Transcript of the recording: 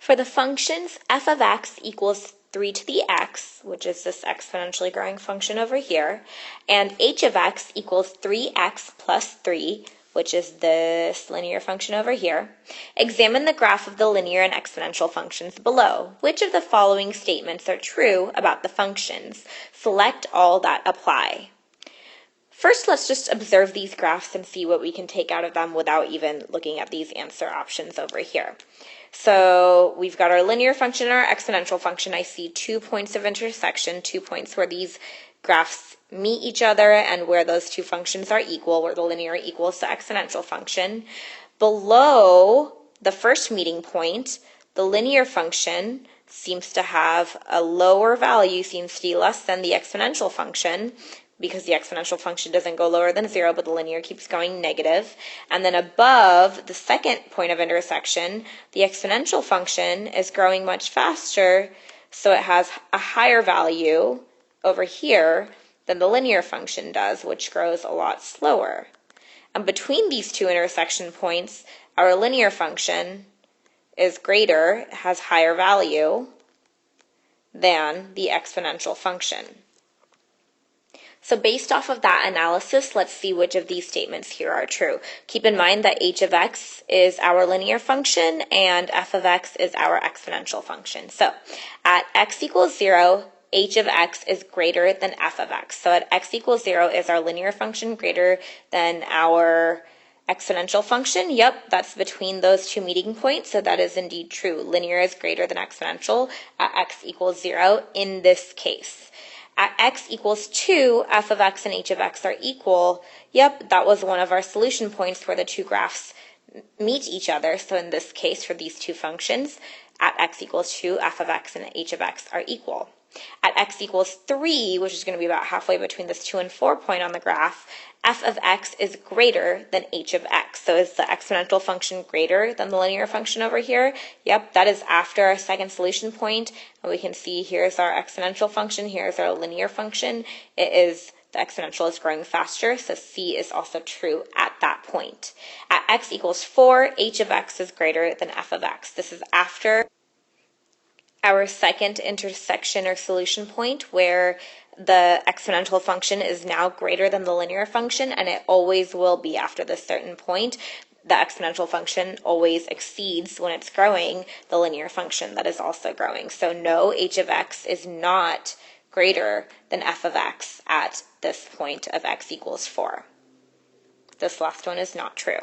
For the functions f of x equals 3 to the x, which is this exponentially growing function over here, and h of x equals 3x plus 3, which is this linear function over here, examine the graph of the linear and exponential functions below. Which of the following statements are true about the functions? Select all that apply. First, let's just observe these graphs and see what we can take out of them without even looking at these answer options over here. So we've got our linear function and our exponential function. I see 2 points of intersection, 2 points where these graphs meet each other and where those two functions are equal, where the linear equals the exponential function. Below the first meeting point, the linear function seems to have a lower value, seems to be less than the exponential function, because the exponential function doesn't go lower than 0, but the linear keeps going negative. And then above the second point of intersection, the exponential function is growing much faster, so it has a higher value over here than the linear function does, which grows a lot slower. And between these two intersection points, our linear function is greater, has higher value than the exponential function. So based off of that analysis, let's see which of these statements here are true. Keep in mind that h of x is our linear function and f of x is our exponential function. So at x equals 0, h of x is greater than f of x. So at x equals 0, is our linear function greater than our exponential function? Yep, that's between those two meeting points, so that is indeed true. Linear is greater than exponential at x equals 0 in this case. At x equals 2, f of x and h of x are equal. Yep, that was one of our solution points where the two graphs meet each other. So in this case, for these two functions, at x equals 2, f of x and h of x are equal. At x equals 3, which is going to be about halfway between this 2 and 4 point on the graph, f of x is greater than h of x. So is the exponential function greater than the linear function over here? Yep, that is after our second solution point. And we can see here's our exponential function, here's our linear function. The exponential is growing faster, so C is also true at that point. At x equals 4, h of x is greater than f of x. This is after our second intersection or solution point where the exponential function is now greater than the linear function, and it always will be after this certain point. The exponential function always exceeds, when it's growing, the linear function that is also growing. So no, h of x is not greater than f of x at this point of x equals 4. This last one is not true.